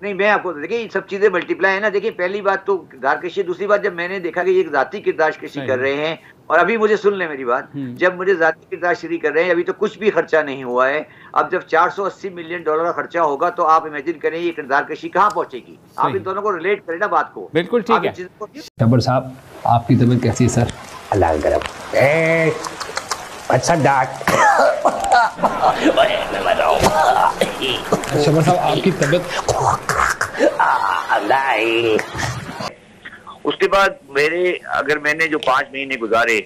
نہیں میں آپ کو دیکھیں یہ سب چیزیں ملٹیپلائی ہیں نا. دیکھیں پہلی بات تو کردار کشی, دوسری بات جب میں نے دیکھا کہ یہ ایک ذاتی کردار کشی کر رہے ہیں, اور ابھی مجھے سن لیں میری بات, جب مجھے ذاتی کردار کشی کر رہے ہیں ابھی تو کچھ بھی خرچہ نہیں ہوا ہے, اب جب $480 ملین کا خرچہ ہوگا تو آپ امیجن کریں یہ کردار کشی کہاں پہنچے گی. آپ ان دونوں کو ریلیٹ کریں نا بات کو. بالکل ٹھیک ہے. شبر صاحب آپ کی طبیعت کیسی ہے سر؟ اللہ کا کرم. اچھا ڈاک شبر صاحب آپ کی طبیعت اس کے بعد میرے اگر میں نے جو 5 مہینے گزارے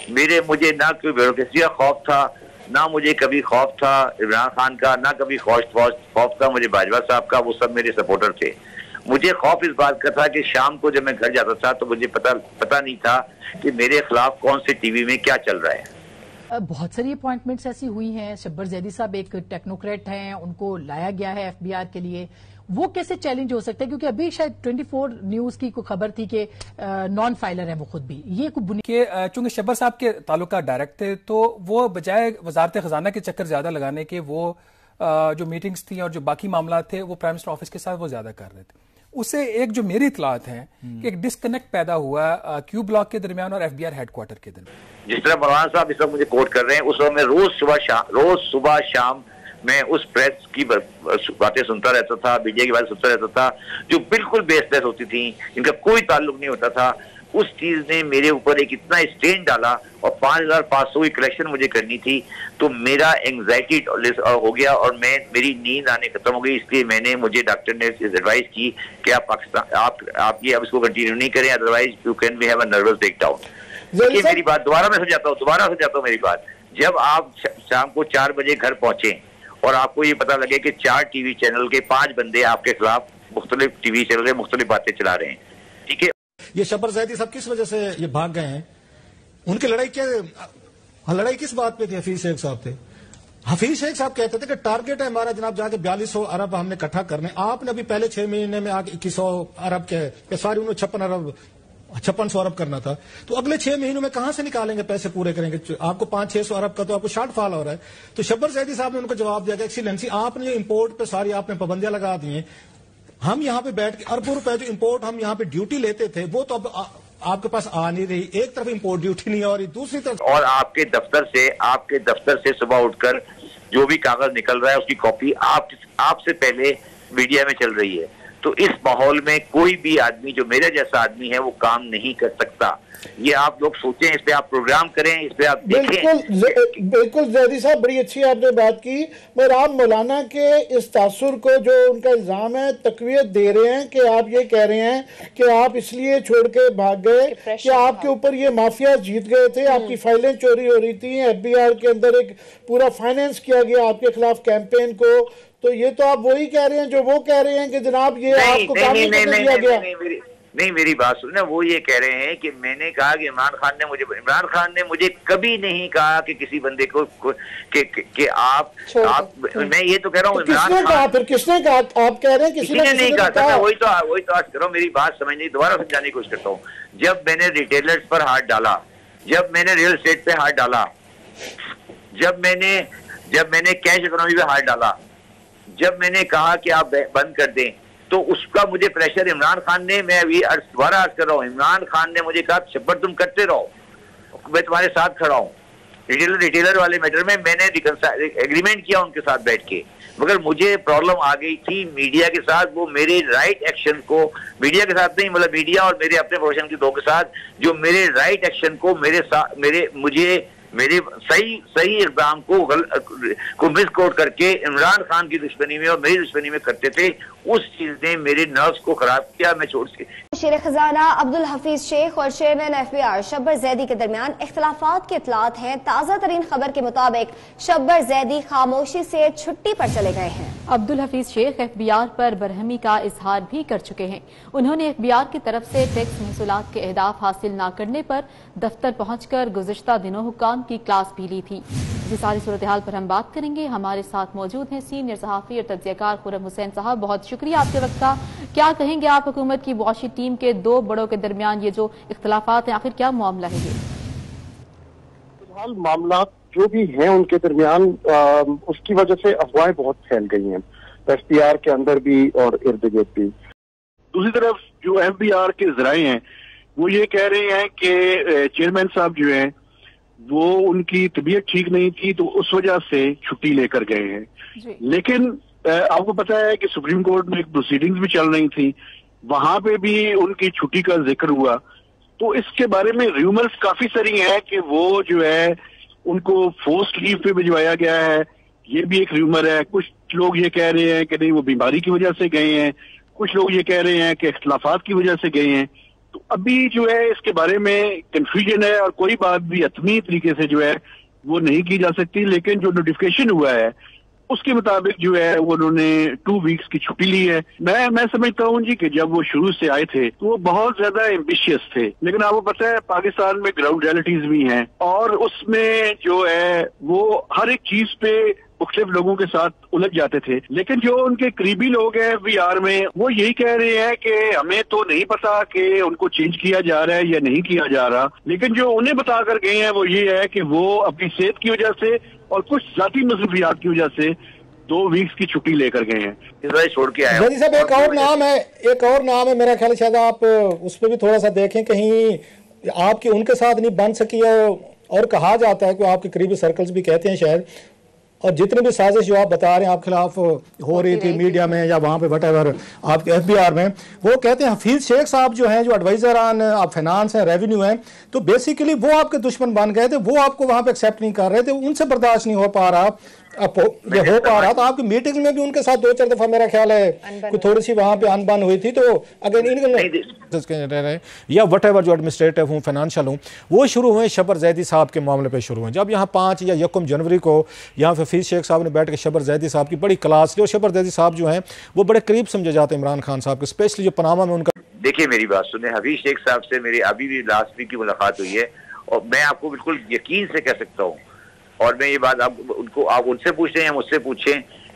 مجھے نہ کوئی بیوروکریسی کا خوف تھا, نہ مجھے کبھی خوف تھا عمران خان کا, نہ کبھی خوف تھا مجھے باجوہ صاحب کا. وہ سب میرے سپورٹر تھے. مجھے خوف اس بات کا تھا کہ شام کو جب میں گھر جاتا تھا تو مجھے پتا نہیں تھا کہ میرے خلاف کون سے ٹی وی میں کیا چل رہا ہے. بہت ساری اپوائنٹمنٹس ایسی ہوئی ہیں. شبر زیدی صاحب ایک ٹیکنوکریٹ ہیں, ان کو لایا گیا ہے ایف بی آر کے لیے. وہ کیسے چیلنج ہو سکتا ہے, کیونکہ ابھی شاید 24 نیوز کی کوئی خبر تھی کہ نان فائلر ہیں وہ خود بھی. یہ کوئی چونکہ شبر صاحب کے تعلقات ڈائریکٹ تھے تو وہ بجائے وزارت خزانہ کے چکر زیادہ لگانے کے وہ جو میٹنگز تھیں اور جو باقی معاملات تھے وہ پرائم منسٹر آفس کے ساتھ وہ زیادہ کر رہے تھے. اسے ایک جو میری اطلاعات ہیں کہ ایک ڈسکنیکٹ پیدا ہوا کیو بلاک کے درمیان اور F B R headquarter کے درمیان. جس طرح مولانا صاحب اس وقت مجھے کوٹ کر رہے ہیں, اس وقت میں روز صبح شام میں اس پریس کی باتیں سنتا رہتا تھا, میڈیا کی باتیں سنتا رہتا تھا جو بالکل بیس لیس ہوتی تھیں, ان کا کوئی تعلق نہیں ہوتا تھا. اس چیز نے میرے اوپر ایک اتنا اسٹین ڈالا, اور 5500 کی کلیکشن مجھے کرنی تھی, تو میرا اینگزائٹی ہو گیا اور میری نیند آنے ختم ہو گئی. اس لیے مجھے ڈاکٹر نے ایڈوائز کی کہ آپ یہ اب اس کو کنٹینیو نہیں کریں, otherwise you can be have a nervous breakdown. میری بات دوبارہ میں سمجھاتا ہوں میری بات. جب آپ شام کو 4 بجے گھر پہنچے اور آپ کو یہ پتا لگے کہ 4 ٹی وی چینل کے 5 بندے آپ کے خلاف مختلف ٹی وی چینل کے مختلف باتیں چلا رہے ہیں, ٹھیک ہے. یہ شبر زیدی صاحب کس وجہ سے یہ بھاگ گئے ہیں؟ ان کی لڑائی کس بات پہ تھی؟ حفیظ شیخ صاحب تھے. حفیظ شیخ صاحب کہتے تھے کہ ٹارگٹ ہے ہمارا جناب جا کے 4200 ارب ہم نے اکٹھا کرنے. آپ نے ابھی پہلے 6 مہینے میں آگے 2100 ارب کے ساری انہوں 5600 ارب کرنا تھا. تو اگلے 6 مہینوں میں کہاں سے نکالیں گے پیسے پورے کریں گے؟ آپ کو 500-600 ارب کا تو آپ کو شارٹ فال ہو رہا ہے. تو شبر زیدی صاحب نے ان کو جواب دیا کہ ایکسیلنسی آپ نے امپورٹ پہ ساری آپ نے پابندیاں لگا دی ہیں. ہم یہاں پہ بیٹھ کے اربوں روپے جو امپورٹ ہم یہاں پہ ڈیوٹی لیتے تھے وہ تو اب آپ کے پاس آ نہیں رہی. ایک طرف امپورٹ ڈیوٹی نہیں اور دوسری طرف اور آپ کے دفتر سے صبح اٹھ کر جو بھی کاغذ نکل رہا ہے اس کی کاپی آپ سے پہلے میڈیا میں چل رہی ہے. تو اس ماحول میں کوئی بھی آدمی جو میرے جیسا آدمی ہے وہ کام نہیں کر سکتا. یہ آپ لوگ سوچیں, اس پہ آپ پروگرام کریں, اس پہ آپ دیکھیں. بالکل زیدی صاحب بڑی اچھی آپ نے بات کی, مگر آپ مولانا کے اس تاثر کو جو ان کا الزام ہے تقویت دے رہے ہیں کہ آپ یہ کہہ رہے ہیں کہ آپ اس لیے چھوڑ کے بھاگ گئے کہ آپ کے اوپر یہ مافیا جیت گئے تھے, آپ کی فائلیں چوری ہو رہی تھیں, ایف بی آر کے اندر ایک پورا فائنینس کیا گیا آپ کے خلاف کیمپین کو. تو یہ تو آپ وہی کہہ رہے ہیں جو وہ کہہ رہے ہیں کہ جناب یہ آپ کو کام نہیں کرنے دیا گیا. نہیں میری بات سنیں, وہ یہ کہہ رہے ہیں کہ میں نے کہا کہ عمران خان نے مجھے کبھی نہیں کہا کہ کسی بندے کو کہ آپ میں یہ تو کہہ رہا ہوں عمران خان. پھر کس نے کہا؟ آپ کہہ رہے ہیں کسی نے نہیں کہا. وہی تو آج کر رہا ہوں, میری بات سمجھنے دوبارہ سمجھانے کی کوشش کرتا ہوں. جب میں نے ریٹیلرز پر ہاتھ ڈالا, جب میں نے ریئل اسٹیٹ پہ ہاتھ ڈالا, جب میں نے کیش اکنامی پہ ہاتھ ڈالا, جب میں نے کہا کہ آپ بند کر دیں, تو اس کا مجھے پریشر عمران خان نے, میں ابھی دوبارہ عرض کر رہا ہوں, عمران خان نے مجھے کہا شبر تم کرتے رہو, میں تمہارے ساتھ کھڑا ہوں. ریٹیلر والے میٹر میں نے ایگریمنٹ کیا ان کے ساتھ بیٹھ کے, مگر مجھے پرابلم آ گئی تھی میڈیا کے ساتھ. وہ میرے رائٹ ایکشن کو, میڈیا کے ساتھ نہیں, مطلب میڈیا اور میرے اپنے پروفیشن کے کے ساتھ, جو میرے رائٹ ایکشن کو میرے صحیح اقدام کو مس کوٹ کر کے عمران خان کی دشمنی میں اور میری دشمنی میں کرتے تھے, اس چیز نے میرے نروس کو خراب کیا. میں چھوڑ کے شیر خزانہ عبدالحفیظ شیخ اور چیئرمین ایف بی آر شبر زیدی کے درمیان اختلافات کی اطلاعات ہیں. تازہ ترین خبر کے مطابق شبر زیدی خاموشی سے چھٹی پر چلے گئے ہیں. عبدالحفیظ شیخ ایف بی آر پر برہمی کا اظہار بھی کر چکے ہیں. انہوں نے ایف بی آر کی طرف سے ٹیکس محصولات کے اہداف حاصل نہ کرنے پر دفتر پہنچ کر گزشتہ دنوں حکام کی کلاس بھی لی تھی. یہ ساری صورتحال پر ہم بات کریں گے. ہمارے ساتھ موجود ہیں سینئر صحافی اور تجزیہ کار خرم حسین صاحب. بہت شکریہ آپ کے وقت کا. کیا کہیں گے آپ حکومت کی واشی ٹیم کے 2 بڑوں کے درمیان یہ جو اختلافات ہیں, آخر کیا معاملہ ہے؟ یہ فی الحال معاملات جو بھی ہیں ان کے درمیان اس کی وجہ سے افواہیں بہت پھیل گئی ہیں. SPR کے اندر بھی اور ارد گرد بھی. دوسری طرف جو FBR کے ذرائع ہیں وہ یہ کہہ رہے ہیں کہ چیئرمین صاحب جو ہیں وہ ان کی طبیعت ٹھیک نہیں تھی تو اس وجہ سے چھٹی لے کر گئے ہیں. لیکن آپ کو پتا ہے کہ سپریم کورٹ میں ایک پروسیڈنگز بھی چل رہی تھیں, وہاں پہ بھی ان کی چھٹی کا ذکر ہوا. تو اس کے بارے میں ریومرز کافی ساری ہیں کہ وہ جو ہے ان کو فورسڈ لیو پہ بھجوایا گیا ہے, یہ بھی ایک ریومر ہے. کچھ لوگ یہ کہہ رہے ہیں کہ نہیں وہ بیماری کی وجہ سے گئے ہیں, کچھ لوگ یہ کہہ رہے ہیں کہ اختلافات کی وجہ سے گئے ہیں. تو ابھی جو ہے اس کے بارے میں کنفیوژن ہے اور کوئی بات بھی حتمی طریقے سے جو ہے وہ نہیں کی جا سکتی. لیکن جو نوٹیفیکیشن ہوا ہے اس کے مطابق جو ہے وہ انہوں نے 2 ویکس کی چھٹی لی ہے. میں سمجھتا ہوں جی کہ جب وہ شروع سے آئے تھے تو وہ بہت زیادہ ایمبیشیس تھے, لیکن آپ کو پتہ ہے پاکستان میں گراؤنڈ ریالٹیز بھی ہیں اور اس میں جو ہے وہ ہر ایک چیز پہ مختلف لوگوں کے ساتھ الجھ جاتے تھے. لیکن جو ان کے قریبی لوگ ہیں FBR میں وہ یہی کہہ رہے ہیں کہ ہمیں تو نہیں پتا کہ ان کو چینج کیا جا رہا ہے یا نہیں کیا جا رہا, لیکن جو انہیں بتا کر گئے ہیں وہ یہ ہے کہ وہ اپنی صحت کی وجہ سے اور کچھ ذاتی مصروفیات کی وجہ سے 2 ویکس کی چھٹی لے کر گئے ہیں. چھوڑ کے آئے زیدی صاحب ایک اور نام ہے میرا خیال ہے, شاید آپ اس پہ بھی تھوڑا سا دیکھیں, کہیں آپ کی ان کے ساتھ نہیں بن سکی اور کہا جاتا ہے کہ آپ کے قریبی سرکلز بھی کہتے ہیں شاید, اور جتنے بھی سازش جو آپ بتا رہے ہیں آپ خلاف ہو رہی تھی میڈیا میں یا وہاں پہ وٹ ایور آپ کے FBR میں, وہ کہتے ہیں حفیظ شیخ صاحب جو ہیں جو ایڈوائزر آن آپ فائنانس ہیں ریونیو ہیں, تو بیسیکلی وہ آپ کے دشمن بن گئے تھے, وہ آپ کو وہاں پہ ایکسیپٹ نہیں کر رہے تھے, ان سے برداشت نہیں ہو پا رہا تو آپ کی میٹنگ میں بھی ان کے ساتھ 2-4 دفعہ میرا خیال ہے کوئی تھوڑی سی وہاں پہ انبن ہوئی تھی. تو اگر یا وٹ ایور جو ایڈمنسٹریٹو ہوں فائنانشل ہوں وہ شروع ہوئے شبر زیدی صاحب کے معاملے پہ شروع ہوئے. جب یہاں 5 یا 1 جنوری کو یہاں حفیظ شیخ صاحب نے بیٹھ کے شبر زیدی صاحب کی بڑی کلاس لی, اور شبر زیدی صاحب جو ہیں وہ بڑے قریب سمجھے جاتے ہیں عمران خان صاحب کے, اسپیشلی جو پاناما میں ان کا. دیکھیے میری بات سنیں, حفیظ شیخ صاحب سے میری ابھی بھی لاسٹ ویک کی ملاقات ہوئی ہے اور میں آپ کو بالکل یقین سے کہہ سکتا ہوں, اور میں یہ بات آپ ان سے پوچھ رہے ہیں, مجھ سے پوچھیں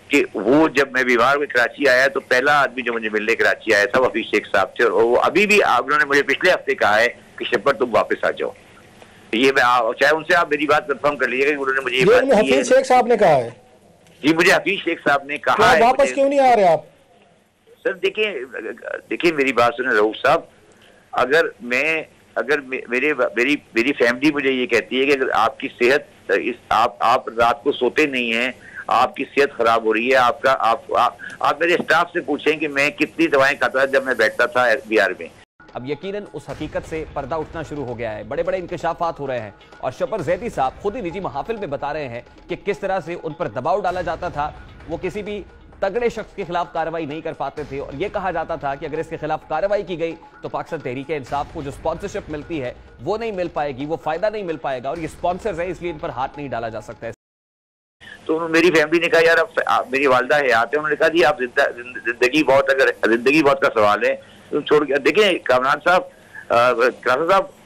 کہ وہ جب میں بیمار میں کراچی آیا تو پہلا آدمی جو مجھے ملنے کراچی آیا تھا وہ حفیظ شیخ صاحب تھے, اور وہ ابھی بھی انہوں نے مجھے پچھلے ہفتے کہا ہے کہ شبر تم واپس آ جاؤ. یہ میں چاہے ان سے آپ میری بات کنفرم کر لیجیے گا, انہوں نے مجھے یہ بات حفیظ شیخ صاحب نے کہا ہے. جی مجھے حفیظ شیخ صاحب نے کہا ہے. واپس کیوں نہیں آ رہے آپ؟ سر دیکھیں میری بات سنیں رؤوف صاحب, اگر میری فیملی مجھے یہ کہتی ہے کہ اگر آپ کی صحت آپ رات کو سوتے نہیں ہیں, آپ کی صحت خراب ہو رہی ہے, آپ میرے اسٹاف سے پوچھیں کہ میں کتنی دوائیں کھاتا تھا جب میں بیٹھتا تھا FBR میں. اب یقیناً اس حقیقت سے پردہ اٹھنا شروع ہو گیا ہے, بڑے بڑے انکشافات ہو رہے ہیں, اور شبر زیدی صاحب خود ہی نجی محافل میں بتا رہے ہیں کہ کس طرح سے ان پر دباؤ ڈالا جاتا تھا. وہ کسی بھی تگڑے شخص کے خلاف کارروائی نہیں کر پاتے تھے, اور یہ کہا جاتا تھا کہ اگر اس کے خلاف کارروائی کی گئی تو پاکستان تحریک انصاف کو جو سپانسرشپ ملتی ہے وہ نہیں مل پائے گی, وہ فائدہ نہیں مل پائے گا, اور یہ سپانسرز ہیں اس لیے ان پر ہاتھ نہیں ڈالا جا سکتا ہے. تو میری فیملی نے کہا یار اب میری والدہ حیات ہے, انہوں نے کہا جی آپ زندگی بہت کا سوال ہے تم چھوڑ کے. دیکھیں کامران صاحب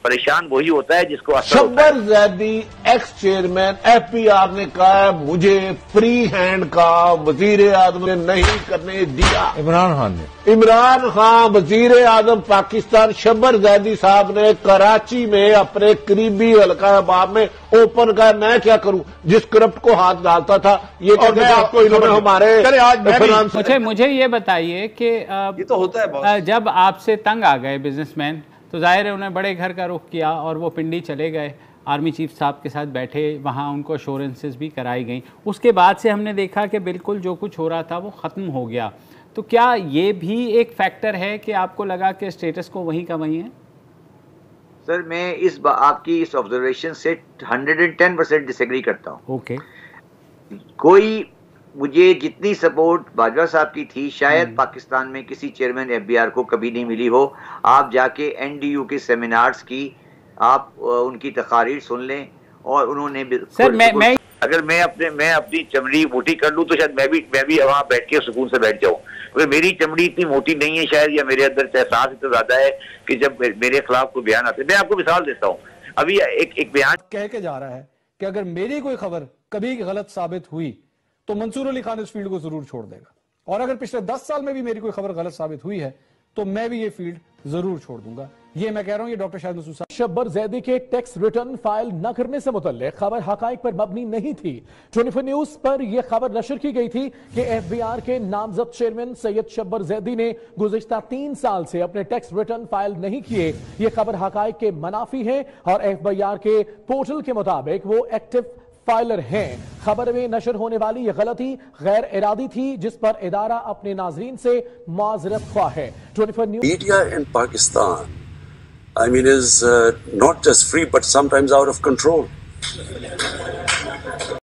پریشان وہی ہوتا ہے جس کو شبر زیدی ایکس چیئرمین FBR نے کہا مجھے فری ہینڈ کا وزیر اعظم نے نہیں کرنے دیا. عمران خان وزیر اعظم پاکستان شبر زیدی صاحب نے کراچی میں اپنے قریبی حلقہ باب میں اوپن کہا میں کیا کروں, جس کرپٹ کو ہاتھ ڈالتا تھا یہ کہ آپ کو انہوں نے ہمارے. مجھے یہ بتائیے کہ یہ تو ہوتا ہے جب آپ سے تنگ آ گئے بزنس مین تو ظاہر ہے انہیں بڑے گھر کا رخ کیا اور وہ پنڈی چلے گئے, آرمی چیف صاحب کے ساتھ بیٹھے, وہاں ان کو اشورنسز بھی کرائی گئیں. اس کے بعد سے ہم نے دیکھا کہ بالکل جو کچھ ہو رہا تھا وہ ختم ہو گیا. تو کیا یہ بھی ایک فیکٹر ہے کہ آپ کو لگا کہ اسٹیٹس کو وہیں کا وہیں ہے؟ سر میں آپ کی اس آبزرویشن سے 110% ڈس ایگری کرتا ہوں. اوکے. کوئی مجھے جتنی سپورٹ باجوہ صاحب کی تھی شاید پاکستان میں کسی چیئرمین FBR کو کبھی نہیں ملی ہو. آپ جا کے NDU کے سیمینارز کی آپ ان کی تقاریر سن لیں, اور انہوں نے سر اگر میں اپنی چمڑی موٹی کر لوں تو شاید میں بھی وہاں بیٹھ کے سکون سے بیٹھ جاؤں, کیونکہ میری چمڑی اتنی موٹی نہیں ہے شاید, یا میرے اندر احساس اتنا زیادہ ہے کہ جب میرے خلاف کوئی بیان آتے. میں آپ کو مثال دیتا ہوں, ابھی ایک بیان کہہ کے جا رہا ہے کہ اگر میری کوئی خبر کبھی غلط ثابت ہوئی تو منصور علی خان اس فیلڈ کو ضرور چھوڑ دے گا, اور اگر پچھلے 10 سال میں بھی میری کوئی خبر غلط ثابت ہوئی ہے تو میں بھی یہ فیلڈ ضرور چھوڑ دوں گا. یہ میں کہہ رہا ہوں یہ ڈاکٹر شاہد مسعود صاحب. شبر زیدی کے ٹیکس ریٹرن فائل نہ کرنے سے متعلق خبر حقائق پر مبنی نہیں تھی. 24 نیوز پر یہ خبر نشر کی گئی تھی کہ ایف بی آر کے نامزد چیئرمین سید شبر زیدی نے گزشتہ 3 سال سے اپنے ٹیکس ریٹرن فائل نہیں کیے. یہ خبر حقائق کے منافی ہے اور ایف بی آر کے پورٹل کے مطابق وہ ایکٹیو فائلر ہیں. خبر میں نشر ہونے والی یہ غلطی غیر ارادی تھی جس پر ادارہ اپنے ناظرین سے معذرت خواہ ہے. 24 news Media in Pakistan, I mean, is not just free but sometimes out of control.